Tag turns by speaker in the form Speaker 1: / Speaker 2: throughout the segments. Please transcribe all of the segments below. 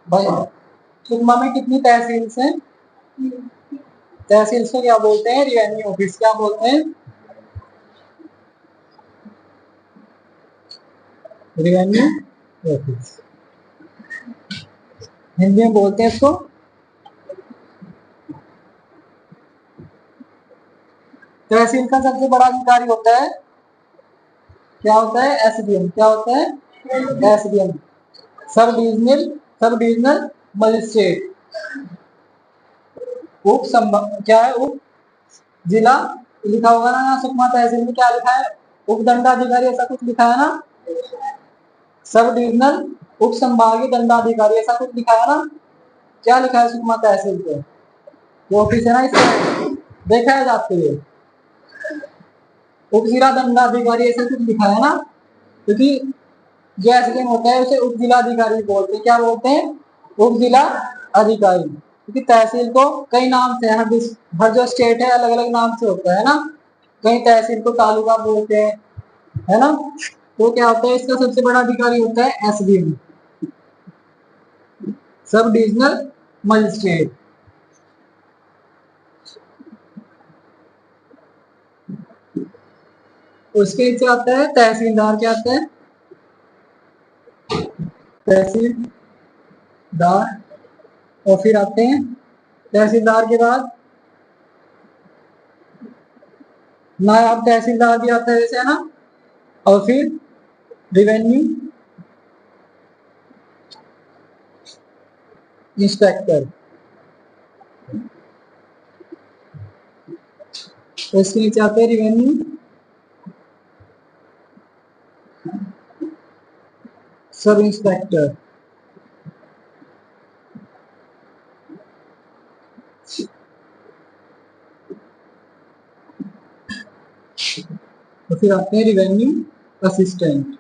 Speaker 1: भाई सुकमा में कितनी तहसील्स हैं? तहसील्स को क्या बोलते हैं? Revenue office. क्या बोलते हैं? रिवेन्यू ऑफिस हिंदी में बोलते हैं इसको। तहसील का सबसे बड़ा अधिकारी होता है, क्या होता है? एसडीएम। क्या होता है? SDM, sub divisional magistrate. क्या है? उप जिला लिखा होगा ना सुकमा तहसील में, क्या लिखा है? उप दंडाधिकारी, ऐसा कुछ लिखा है ना। सब डिविजनल उप संभागीय दंडाधिकारी, ऐसा कुछ लिखा है ना। क्या लिखा है सुकमा तहसील पे? वो ऑफिस है ना, इसमें देखा है जाते हुए उप जिला दंडाधिकारी, ऐसा कुछ लिखा है ना। क्योंकि जो एसडीएम होता है उसे उप जिला अधिकारी बोलते हैं। क्या बोलते हैं? उप जिला अधिकारी। क्योंकि तहसील को कई नाम से, हर जो स्टेट है अलग अलग नाम से होता है ना। कहीं तहसील को तालुका बोलते हैं, है ना। तो क्या होता है, इसका सबसे बड़ा अधिकारी होता है एसडीएम, सब डिविजनल मजिस्ट्रेट। उसके नीचे आता है तहसीलदार। क्या आता है? तहसीलदार। और फिर आते हैं तहसीलदार के बाद नायब तहसीलदार भी आता है, जैसे है ना। और फिर रिवेन्यू इंस्पेक्टर। तो इसके नीचे आते हैं रिवेन्यू सब इंस्पेक्टर। तो फिर आते हैं रिवेन्यू असिस्टेंट।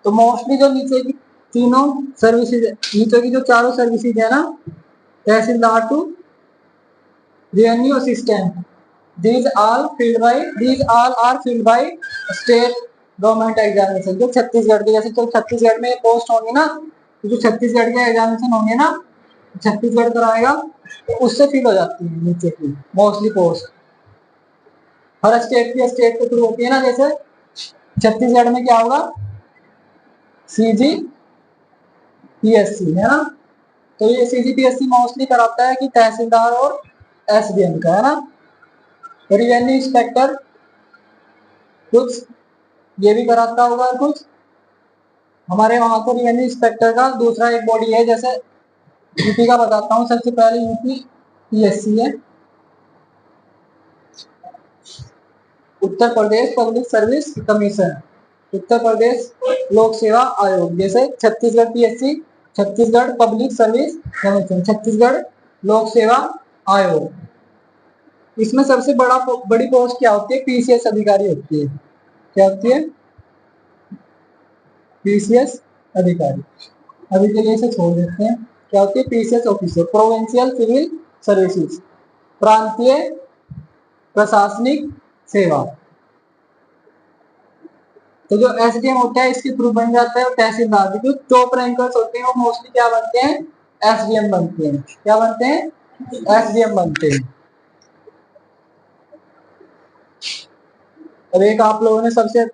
Speaker 1: तो मोस्टली जो नीचे की तीनों सर्विसेज, नीचे की जो चारों सर्विसेज है ना, tehsildar to revenue assistant, these all are filled by state government examination. जो छत्तीसगढ़ के, जैसे तो छत्तीसगढ़ में पोस्ट होंगे ना, जो छत्तीसगढ़ के एग्जामिनेशन होंगे ना, छत्तीसगढ़ कराएगा, तो उससे फिल हो जाती है नीचे की मोस्टली पोस्ट। हर स्टेट की स्टेट के थ्रू होती है ना। जैसे छत्तीसगढ़ में क्या होगा? सीजी पीएससी, है ना। तो ये सीजी पीएससी मोस्टली कराता है कि तहसीलदार और एसडीएम का, है ना। रिवेन्यू इंस्पेक्टर कुछ ये भी कराता होगा, और कुछ हमारे वहां को रिवेन्यू इंस्पेक्टर का दूसरा एक बॉडी है। जैसे यूपी का बताता हूँ, सबसे पहले यूपी पीएससी है, Uttar Pradesh public service commission, Uttar Pradesh लोक सेवा आयोग। जैसे Chhattisgarh PSC, Chhattisgarh public service commission, Chhattisgarh लोक सेवा आयोग। इसमें सबसे बड़ी पोस्ट क्या होती है? पीसीएस अधिकारी होती है। क्या होती है? पीसीएस अधिकारी। अभी के लिए इसे छोड़ देते हैं। क्या होती है? PCS officer, provincial civil services, प्रांतीय प्रशासनिक सेवा। तो जो एसडीएम होता है इसके थ्रू बन जाता है तहसीलदार। जो टॉप रैंकर्स होते हैं वो मोस्टली क्या बनते हैं? एसडीएम बनते हैं। क्या बनते हैं? एसडीएम बनते हैं। और एक आप लोगों ने सबसे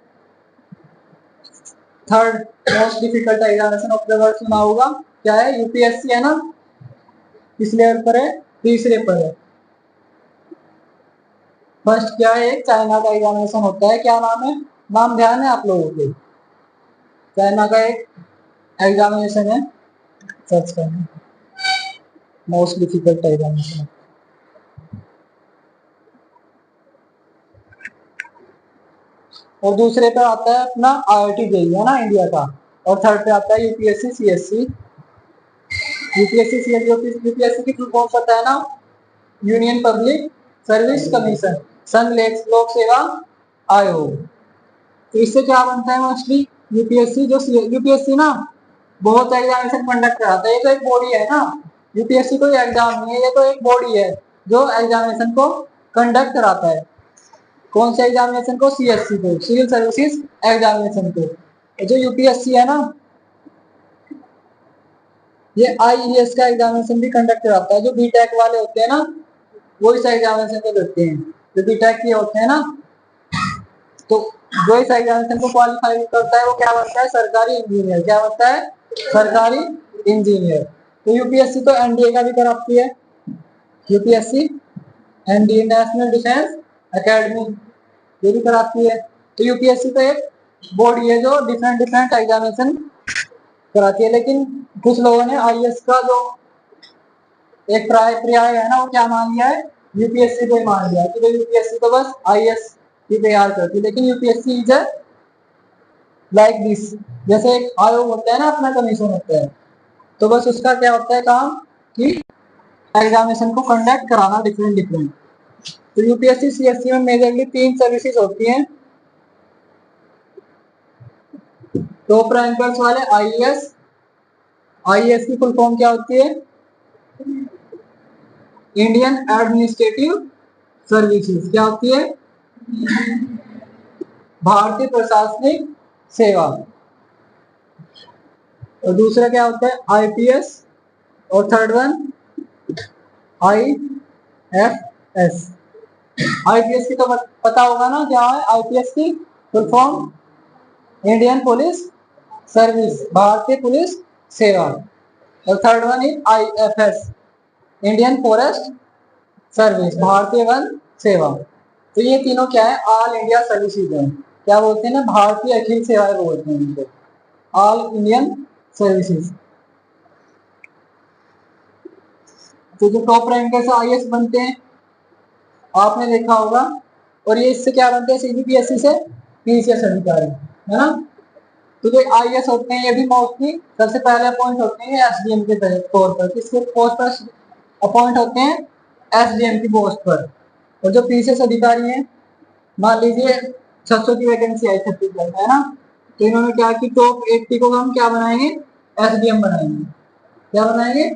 Speaker 1: third most difficult examination of the world सुना होगा, क्या है? यूपीएससी, है ना। किस लेवल पर है? तीसरे पर है। फर्स्ट क्या है? चाइना का एग्जामिनेशन होता है। क्या नाम है? नाम ध्यान है आप लोगों के? चाइना का एक एग्जामिनेशन है, सर्च करना, मोस्ट डिफिकल्ट एग्जामिनेशन। और दूसरे पे आता है अपना आईआईटी जेईई, है ना, इंडिया का। और थर्ड पे आता है UPSC CSC. UPSC CSC, UPSC की फुल फॉर्म पता है ना? यूनियन पब्लिक सर्विस कमीशन, संघ लोक सेवा आयोग। तो इससे क्या बनता है मोस्टली यूपीएससी, जो यूपीएससी ना बहुत एग्जामिनेशन कंडक्ट कराता है। ये तो एक बॉडी है ना, यूपीएससी कोई एग्जाम नहीं है, ये तो एक बॉडी है जो एग्जामिनेशन को कंडक्ट कराता है। कौन से एग्जामिनेशन को? सीएससी को, सिविल सर्विसेज एग्जामिनेशन को। जो यूपीएससी है ना, ये आईईएस का एग्जामिनेशन भी कंडक्ट कराता है। जो बीटेक वाले होते हैं ना, वो इस एग्जामिनेशन को देते हैं। जो बीटेक के होते हैं ना, तो जो इस एग्जामिनेशन को क्वालिफाई करता है वो क्या बनता है? सरकारी इंजीनियर। क्या बनता है? सरकारी इंजीनियर। तो यूपीएससी तो एनडीए का भी कराती है, UPSC NDA national defence academy, ये भी कराती है। तो यूपीएससी तो एक बॉडी है जो डिफरेंट डिफरेंट एग्जामिनेशन कराती है। लेकिन कुछ लोगों ने आईएएस का जो एक पर्याय है ना, वो क्या मान लिया है? यूपीएससी को ही मान लिया कि यूपीएससी तो बस आईएएस की तैयार करती है। लेकिन यूपीएससी इज लाइक दिस, जैसे एक आयोग होता है ना, अपना कमीशन होता है, तो बस उसका क्या होता है काम कि एग्जामिनेशन को कंडक्ट कराना डिफरेंट डिफरेंट। तो यूपीएससी सीएससी में मेजरली 3 सर्विसेज होती हैं। टॉप रैंकर्स वाले आईएएस, आईएएस की फुल फॉर्म क्या होती है? Indian administrative services. क्या होती है? भारतीय प्रशासनिक सेवा। और दूसरा क्या होता है? आईपीएस। और थर्ड वन आईएफएस। आईपीएस की तो पता होगा ना क्या है? आईपीएस की full form Indian police service, भारतीय पुलिस सेवा। और third one is IFS, Indian forest service, भारतीय वन सेवा। तो ये तीनों क्या है? ऑल इंडिया सर्विसेज है। क्या बोलते हैं ना? भारतीय अखिल सेवाएं बोलते हैं इनको, ऑल इंडियन सर्विसेज। तो जो टॉप रैंकर्स आईएएस बनते हैं, आपने देखा होगा। और ये इससे क्या बनते हैं? सीजीपीएससी से पीसीएस अधिकारी, है ना। तो जो आईएएस होते हैं, ये भी मोस्टली सबसे पहले अपॉइंट होते हैं एसडीएम के तौर पर। किसके पोस्ट पर अपॉइंट होते हैं? एसडीएम की पोस्ट पर। और जो पीसीएस अधिकारी हैं, मान लीजिए 600 की वैकेंसी आई छत्तीसगढ़ में, है ना, तो इन्होंने क्या कि टॉप 80 को हम क्या बनाएंगे? एसडीएम बनाएंगे। क्या बनाएंगे?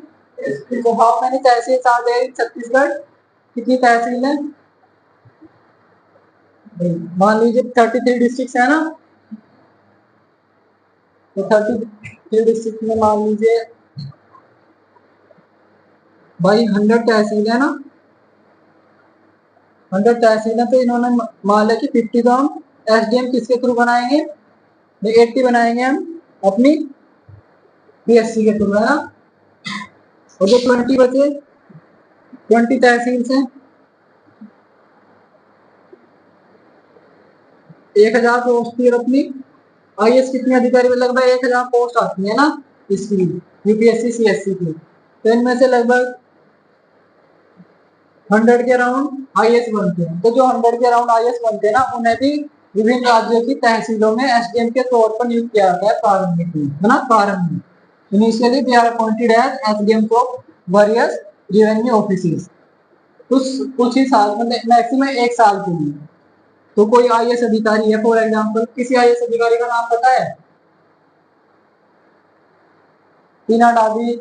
Speaker 1: तो हाउ मैनी तहसील आ गए छत्तीसगढ़? कितनी तहसील है? मान लीजिए 33 डिस्ट्रिक्ट है ना, तो 33 डिस्ट्रिक्ट में मान लीजिए भाई 100 तहसील है ना, 100 तहसील है। तो इन्होंने मान लिया कि 50 तो हम एसडीएम किसके थ्रू बनाएंगे? 80 बनाएंगे हम अपनी पीएससी के थ्रू, है ना। और जो 20 बचे, 20 तहसील से 1000 पोस्ट थी। और अपनी आईएएस कितने अधिकारी में? लगभग 1000 पोस्ट आती है ना इसकी, यूपीएससी सीएससी की। तो इनमें से लगभग 100 के अराउंड आईएएस बनते हैं। तो जो 100 के अराउंड आईएएस बनते हैं ना, उन्हें भी विभिन्न राज्यों की तहसीलों में एसडीएम के तौर पर नियुक्त किया जाता है प्रारंभिक में, है ना। प्रारंभ में initially they are appointed as SDM of various revenue offices. कुछ ही साल, मतलब मैक्सिमम 1 साल के लिए। तो कोई आईएएस अधिकारी है, फॉर एग्जाम्पल, किसी आईएएस अधिकारी का नाम पता है? टीना डाबी,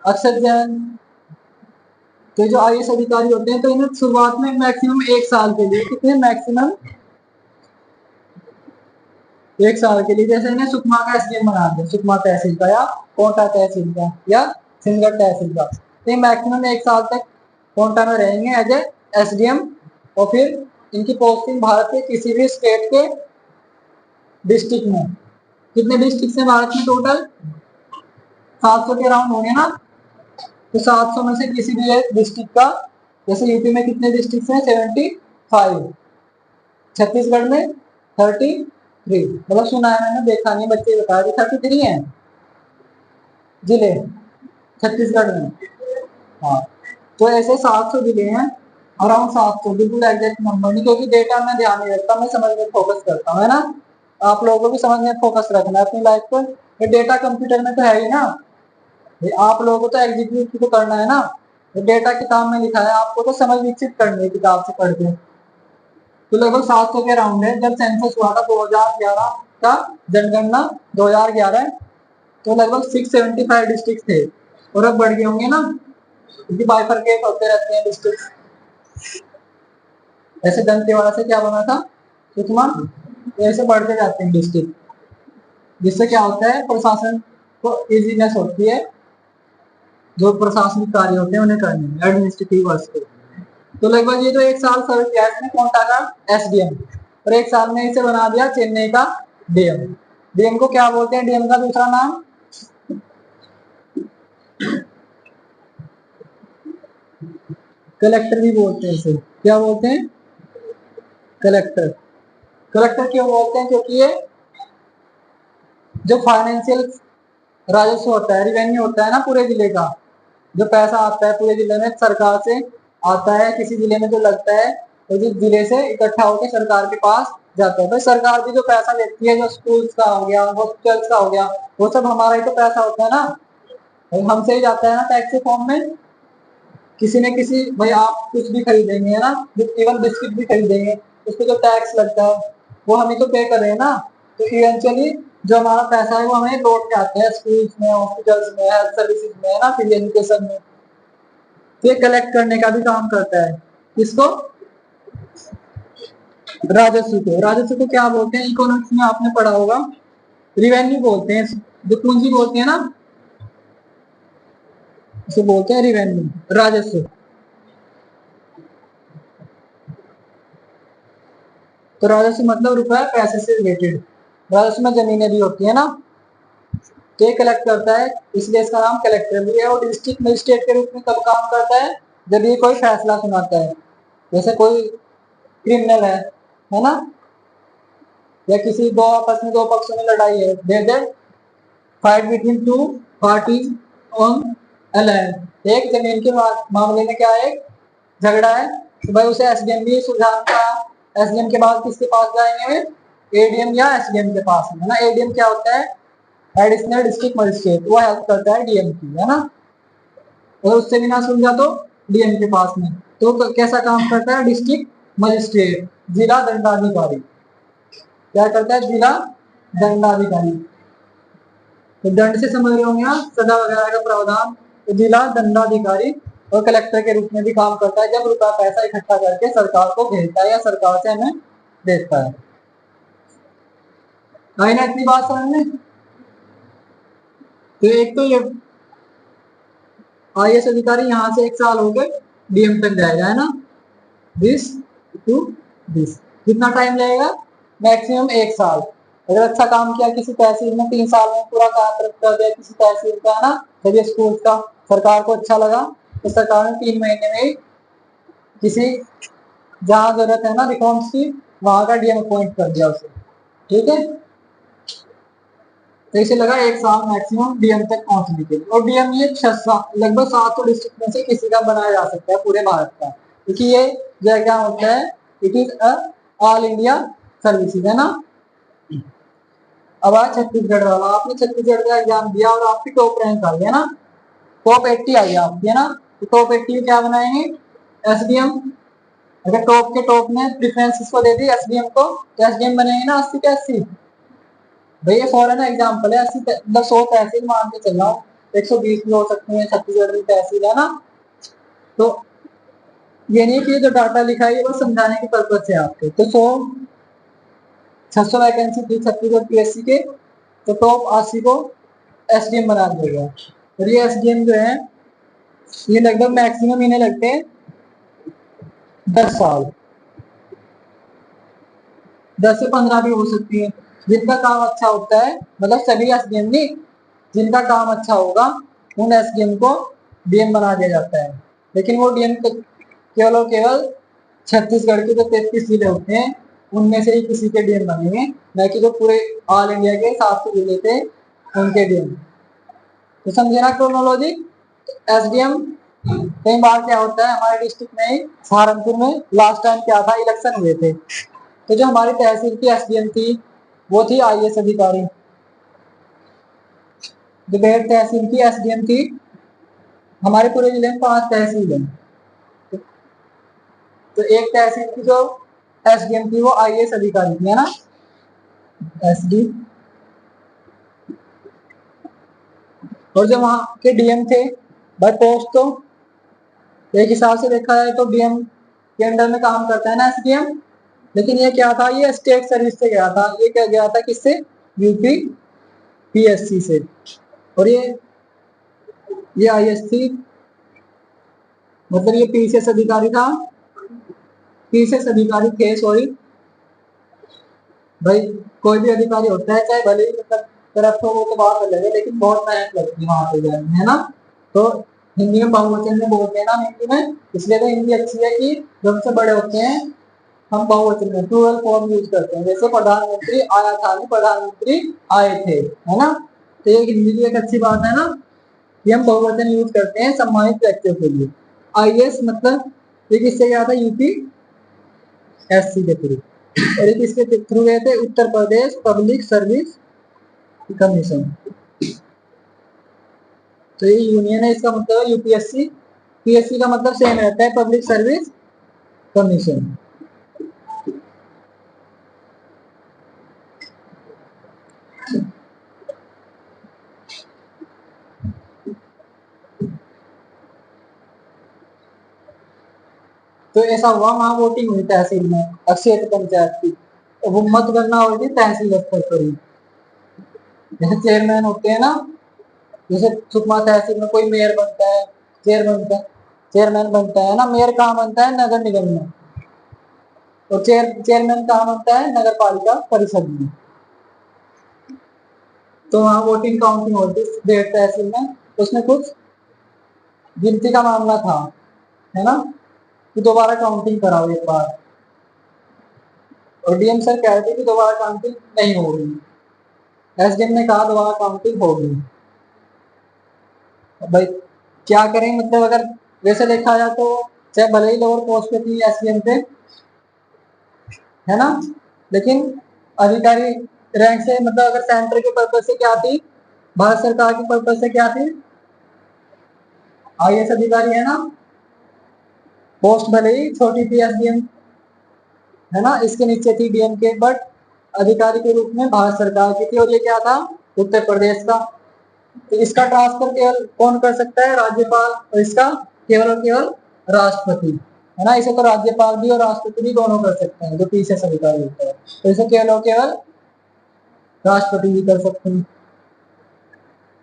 Speaker 1: अक्षत जैन। तो जो आईएएस अधिकारी होते हैं, तो इन्हें शुरुआत में मैक्सिमम 1 साल के लिए, कितने? मैक्सिमम 1 साल के लिए। जैसे इन्हें सुकमा का एसडीएम बना दिया, सुकमा तहसील का या कोटा तहसील का या सिंगड़ तहसील का, तो मैक्सिमम 1 साल तक कोटा में रहेंगे एज ए एसडीएम। और फिर इनकी पोस्टिंग भारत के किसी भी स्टेट के डिस्ट्रिक्ट में, कितने डिस्ट्रिक्ट हैं भारत में टोटल? 700 के अराउंड होंगे ना। तो 700 में से किसी भी एक डिस्ट्रिक्ट का, जैसे यूपी में कितने डिस्ट्रिक्ट हैं? 75, छत्तीसगढ़ में 33, मतलब सुना है मैंने, देखा नहीं, बच्चे बता रहे 33 हैं जिले छत्तीसगढ़ में। हाँ, तो ऐसे 700 जिले हैं, अराउंड 700, बिल्कुल एग्जैक्ट नंबर नहीं, क्योंकि डेटा में ध्यान नहीं रखता, मैं समझ में फोकस करता हूँ, है ना। आप लोगों को भी समझ में फोकस रखना है अपनी लाइफ पर। ये डेटा कंप्यूटर में तो है ही ना, आप लोगों को तो एग्जीक्यूट तो करना है ना। डेटा किताब में लिखा है, आपको तो समझ विकसित करनी है किताब से पढ़ के। तो लगभग 700 के राउंड है। जब सेंसस हुआ था 2011 का, जनगणना 2011, तो लगभग 675 डिस्ट्रिक्ट थे, और अब बढ़ गए होंगे ना, क्योंकि बाइफरकेट होते रहते हैं डिस्ट्रिक्ट। ऐसे दंतेवाड़ा से क्या बना था, सुकमा, ऐसे बढ़ते जाते हैं डिस्ट्रिक्ट, जिससे क्या होता है प्रशासन को इजीनेस होती है, जो प्रशासनिक कार्य होते हैं उन्हें करने में, एडमिनिस्ट्रेटिव वर्क। तो लगभग ये तो एक साल सर्व किया इसने कौन का एसडीएम, और एक साल में इसे बना दिया चेन्नई का डीएम। डीएम को क्या बोलते हैं, डीएम का दूसरा नाम कलेक्टर भी बोलते हैं। इसे क्या बोलते हैं, कलेक्टर। कलेक्टर क्यों बोलते हैं, क्योंकि ये जो फाइनेंशियल राजस्व होता है, रिवेन्यू होता है ना पूरे जिले का, जो पैसा आता है पूरे जिले में सरकार से आता है, किसी जिले में जो लगता है तो जिस जिले से इकट्ठा होकर सरकार के पास जाता है। भाई सरकार भी जो पैसा देती है, जो स्कूल्स का हो गया, हॉस्पिटल्स का हो गया, वो सब हमारा ही तो पैसा होता है ना, हमसे ही जाता है ना टैक्स के फॉर्म में। किसी ने किसी, भाई आप कुछ भी खरीदेंगे है ना, इवन बिस्किट भी खरीदेंगे, उस पर जो टैक्स लगता है वो हम ही तो पे कर रहे हैं ना। तो इवेंचुअली जो हमारा पैसा है वो हमें लौट के आता है स्कूल्स में, हॉस्पिटल्स में, हेल्थ सर्विसेज में, है ना, फ्री एजुकेशन में। तो ये कलेक्ट करने का भी काम करता है। किसको, राजस्व को। राजस्व को क्या बोलते हैं, इकोनॉमिक्स में आपने पढ़ा होगा, रिवेन्यू बोलते हैं। जो पूंजी बोलते हैं ना, उसे बोलते हैं रिवेन्यू, राजस्व। तो राजस्व मतलब रुपए पैसे से रिलेटेड। राजस्व में जमीनें भी होती है ना, तो ये कलेक्ट करता है, इसलिए इसका नाम कलेक्टर भी है। और डिस्ट्रिक्ट मजिस्ट्रेट के रूप में कब काम करता है, जब ये कोई फैसला सुनाता है, जैसे कोई क्रिमिनल है ना, या किसी दो आपस में दो पक्षों में लड़ाई है, there fight between two parties on a land, एक जमीन के मामले में क्या है, झगड़ा है, तो भाई उसे एसडीएम भी सुलझाना का। एसडीएम के बाद किसके पास जाएंगे, एडीएम या एसडीएम के पास, है ना। एडीएम क्या होता है, एडिशनल डिस्ट्रिक्ट मजिस्ट्रेट, वो हेल्प करता है डीएम की, है ना। और उससे भी ना सुलझा तो डीएम के पास में, तो कैसा काम करता है डिस्ट्रिक्ट मजिस्ट्रेट, जिला दंडाधिकारी। क्या करता है, जिला दंडाधिकारी। तो दंड से समझ रहे होंगे आप, सजा वगैरह का प्रावधान। तो जिला दंडाधिकारी और कलेक्टर के रूप में भी काम करता है, जब रुपया पैसा इकट्ठा करके सरकार को भेजता है या सरकार से हमें देता है। आई ना इतनी बात समझ में। तो एक तो ये आईएएस अधिकारी यहाँ से एक साल हो गए डीएम तक जाएगा, है ना, 20 टू 20। कितना टाइम लगेगा, मैक्सिमम एक साल। अगर अच्छा काम किया किसी तहसील में, 3 साल में पूरा काम कर दिया किसी तहसील का, है ना, जब स्कूल का सरकार को अच्छा लगा, तो सरकार ने 3 महीने में ही किसी, जहाँ जरूरत है ना रिफॉर्म्स की, वहां का डीएम अपॉइंट कर दिया उसे। ठीक है, तो इसे लगा एक साल मैक्सिमम डीएम तक पहुंचने के लिए। और डीएम ये 6 साल, लगभग 700 डिस्ट्रिक्ट में से किसी का बनाया जा सकता है पूरे भारत का, क्योंकि ये जो क्या होता है, it is all India services, है ना। अब आज छत्तीसगढ़ वाला, आपने छत्तीसगढ़ का एग्जाम दिया और आपकी टॉप रैंक आ गया ना, टॉप 80 आई आपकी, है ना। तो टॉप 80 क्या बनाएंगे, एसडीएम। अगर टॉप के टॉप में प्रेफरेंस इसको दे दी एसडीएम को, तो एसडीएम बनेंगे ना 80 के 80। भैया फॉरन एग्जाम्पल है, 80 मतलब 100 तहसील मान के चल रहा हूँ, 120 भी हो सकती है छत्तीसगढ़ में तहसील, है ना। तो ये नहीं कि जो डाटा लिखा है ये बस समझाने के पर्पज से आपके। तो 600 वैकेंसी थी छत्तीसगढ़ पीएससी के, तो टॉप 80 को एसडीएम बना दिया गया। और ये एसडीएम जो है, ये लगभग मैक्सिमम इन्हें लगते हैं 10 साल, 10 से 15 भी हो सकती है। जिनका काम अच्छा होता है, मतलब सभी एसडीएम नहीं, जिनका काम अच्छा होगा उन एसडीएम को डीएम बना दिया जाता है। लेकिन वो डीएम केवल और केवल छत्तीसगढ़ के जो 33 जिले होते हैं उनमें से ही किसी के डीएम बनेंगे, न कि जो पूरे ऑल इंडिया के 700 जिले थे उनके डीएम। तो समझे ना क्रोनोलॉजी। एसडीएम कई बार क्या होता है, हमारे डिस्ट्रिक्ट में ही सहारनपुर में लास्ट टाइम क्या था, इलेक्शन हुए थे, तो जो हमारी तहसील की एसडीएम थी वो थी आईएएस अधिकारी। जो बेहद तहसील की एसडीएम थी, हमारे पूरे जिले में 5 तहसील है, तो एक तहसील की जो एसडीएम थी वो आईएएस अधिकारी थी, है ना, एसडी। और जो वहां के डीएम थे बाय पोस्ट, तो एक हिसाब से देखा जाए तो डीएम के अंडर में काम करता है ना एसडीएम। लेकिन ये क्या था, ये स्टेट सर्विस से गया था, ये क्या गया था, किससे, यूपी पीएससी से। और ये आईएएस थी, मतलब ये पीसीएस अधिकारी था, पीसीएस अधिकारी थे, सॉरी भाई। कोई भी अधिकारी होता है, चाहे भले ही मतलब तरफ हो, वो तो बात अलग है, लेकिन बहुत मेहनत लगती है वहां पे जाने में, है ना। तो हिंदी में बहुवचन में बोलते हैं ना हिंदी में, इसलिए तो हिंदी अच्छी है कि जब से बड़े होते हैं हम बहुवचन में प्लूरल फॉर्म यूज करते हैं। जैसे प्रधानमंत्री आया था, प्रधानमंत्री आए थे, है ना। तो ये हिंदी की एक अच्छी बात है ना, कि हम बहुवचन यूज करते हैं सम्मानित व्यक्तियों के लिए। आईएएस मतलब ये किससे गया था, यूपी एससी के थ्रू। और ये किसके थ्रू गए थे, Uttar Pradesh public service commission. तो ये यूनियन है, इसका मतलब है यूपीएससी। पीएससी का मतलब सेम रहता है, पब्लिक सर्विस कमीशन। तो ऐसा हुआ, वहां वोटिंग हुई तहसील में, क्षेत्र पंचायत की। तो वो मतगणना होगी तहसील स्तर पर ही। जैसे चेयरमैन होते हैं ना, जैसे सुकमा तहसील में कोई मेयर बनता है, चेयर बनता है, चेयरमैन बनता है ना। मेयर कहाँ बनता है, नगर निगम में। और चेयरमैन कहाँ बनता है, नगर पालिका परिषद में। तो वहाँ वोटिंग काउंटिंग होती है डेढ़ तहसील में। उसमें कुछ गिनती का मामला था, है ना, कि दोबारा काउंटिंग कराओ एक बार। और डीएम सर कह रहे थे कि दोबारा काउंटिंग नहीं होगी, एसडीएम ने कहा दोबारा काउंटिंग होगी। भाई क्या करें, मतलब अगर वैसे देखा जाए तो चाहे भले ही लोअर पोस्ट पे थी एसडीएम पे, है ना, लेकिन अधिकारी रैंक से, मतलब अगर सेंटर के पर्पज से क्या थी, भारत सरकार के पर्पज से क्या थी, आईएएस अधिकारी, है ना। पोस्ट भले ही छोटी थी एसडीएम, है ना, इसके नीचे थी डीएम के, बट अधिकारी के रूप में भारत सरकार की थी। और ये क्या था, उत्तर प्रदेश का। तो इसका ट्रांसफर केवल कौन कर सकता है, राज्यपाल। और इसका केवल और केवल राष्ट्रपति, है ना। इसे तो राज्यपाल भी और राष्ट्रपति भी दोनों कर सकते हैं, जो पीछे से अधिकारी होता है। तो इसे केवल और केवल राष्ट्रपति भी कर सकते हैं।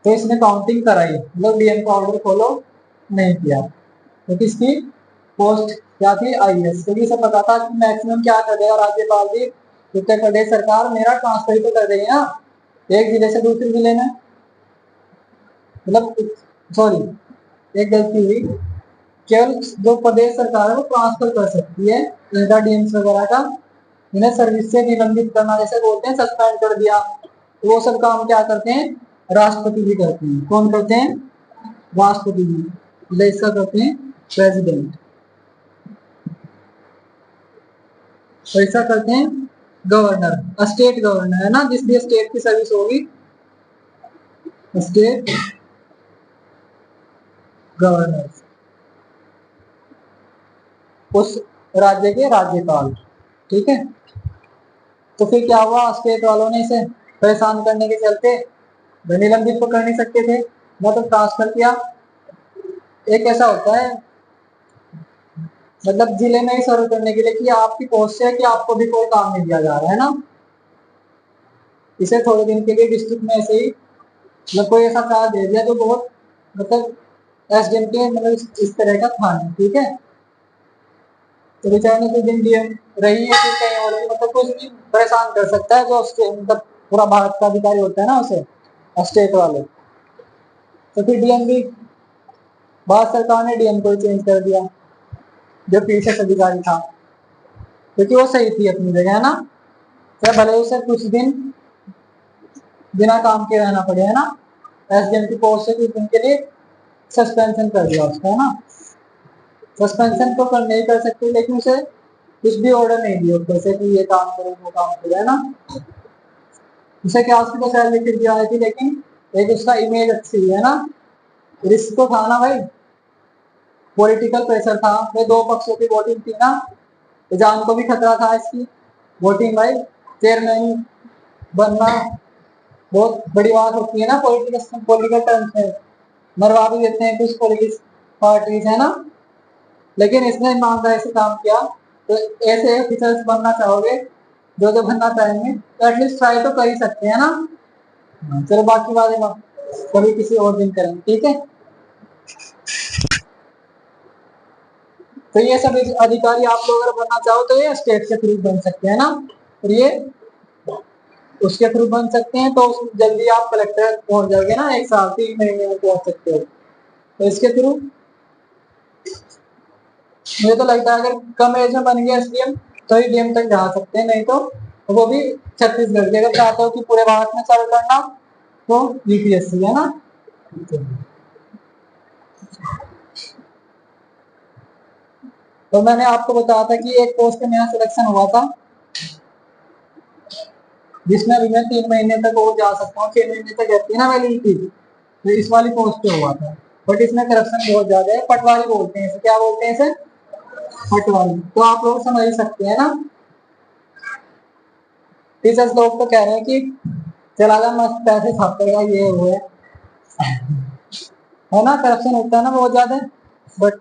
Speaker 1: तो इसने काउंटिंग कराई, मतलब डीएम का ऑर्डर फॉलो नहीं किया। तो किसकी पोस्ट क्या थी, आईएएस। क्योंकि इसे पता था कि मैक्सिमम क्या कर देगा राज्यपाल भी, उत्तर प्रदेश सरकार मेरा ट्रांसफर ही तो कर देगी ना, एक जिले से दूसरे जिले में। मतलब सॉरी, एक गलती हुई, केवल जो प्रदेश सरकार है वो ट्रांसफर कर सकती है डीएम्स वगैरह का। इन्हें सर्विस से निलंबित करना जैसे बोलते हैं, सस्पेंड कर दिया, तो वो सब काम क्या करते हैं, राष्ट्रपति भी करते हैं। कौन करते हैं, राष्ट्रपति जी, मतलब इसका करते हैं प्रेसिडेंट। और ऐसा करते हैं गवर्नर, स्टेट गवर्नर, है ना, जिसलिए स्टेट की सर्विस होगी स्टेट गवर्नर, उस राज्य के राज्यपाल। ठीक है। तो फिर क्या हुआ, स्टेट वालों ने इसे परेशान करने के चलते निलंबित तो कर नहीं सकते थे, न तो ट्रांसफर किया। एक ऐसा होता है, मतलब जिले में ही सर्व करने के लिए कि आपकी पोस्ट है कि आपको भी कोई काम नहीं दिया जा रहा है ना, इसे थोड़े दिन के लिए डिस्ट्रिक्ट में ऐसे ही मतलब कोई ऐसा कार्य दे दिया जो बहुत मतलब एसडीएम के मतलब इस तरह का था नहीं। ठीक है। तो बेचारे ने कुछ दिन डीएम रही है, फिर कहीं और भी मतलब कुछ भी परेशान कर सकता है जो मतलब पूरा भारत का अधिकारी होता है ना उसे, स्टेट वाले। तो फिर डीएम भी, भारत सरकार ने डीएम को चेंज कर दिया, जो पीछे अधिकारी था, क्योंकि वो सही थी अपनी जगह, है ना। चाहे भले उसे कुछ दिन बिना काम के रहना पड़े, है ना, एसडीएम की पोस्ट से कुछ दिन के लिए सस्पेंशन कर दिया उसका, है ना। सस्पेंशन तो कर नहीं कर सकते, लेकिन उसे कुछ भी ऑर्डर नहीं दिया ऊपर से कि ये काम करो वो काम करो, है ना। उसे क्या उसकी तो सैलरी फिर भी आई थी, लेकिन एक उसका इमेज अच्छी है ना। रिस्क तो था ना भाई, पॉलिटिकल प्रेशर था, वो दो पक्षों की वोटिंग थी ना, तो जान को भी खतरा था इसकी। वोटिंग भाई, चेयरमैन बनना बहुत बड़ी बात होती है ना पॉलिटिकल पॉलिटिकल टर्म्स में, मरवा भी देते हैं कुछ पॉलिटिक्स पार्टीज है ना। लेकिन इसने ईमानदारी से काम किया। तो ऐसे ऑफिसर्स बनना चाहोगे, जो बनना चाहेंगे, तो एटलीस्ट ट्राई तो कर ही सकते हैं ना। चलो बाकी बातें कभी किसी और दिन करेंगे, ठीक है। तो ये सब अधिकारी आप लोग अगर बनना चाहो तो ये स्टेट के थ्रू बन सकते हैं ना, और ये उसके थ्रू बन सकते हैं। तो जल्दी आप कलेक्टर पहुंच जाओगे ना, 1 साल 3 महीने में पहुंच सकते हो। तो इसके थ्रू मुझे तो लगता है अगर कम एज में बन गया एसडीएम तो ही डीएम तक जा सकते हैं, नहीं तो वो भी छत्तीसगढ़ के। अगर चाहते हो कि पूरे भारत में सर्व करना तो यूपीएससी है ना। तो मैंने आपको बताया था कि एक पोस्ट में मेरा सिलेक्शन हुआ था, जिसमें अभी मैं 3 महीने तक और जा सकता हूँ, 6 महीने तक रहती है ना वैलिडिटी। तो इस वाली पोस्ट पे हुआ था, बट इसमें करप्शन बहुत ज्यादा है। पटवारी बोलते हैं इसे, क्या बोलते हैं इसे? पटवारी। तो आप लोग समझ ही सकते हैं ना। टीचर्स लोग तो कह रहे हैं कि चला जा मस्त पैसे छापेगा, ये वो है ना, करप्शन होता है ना बहुत ज्यादा। बट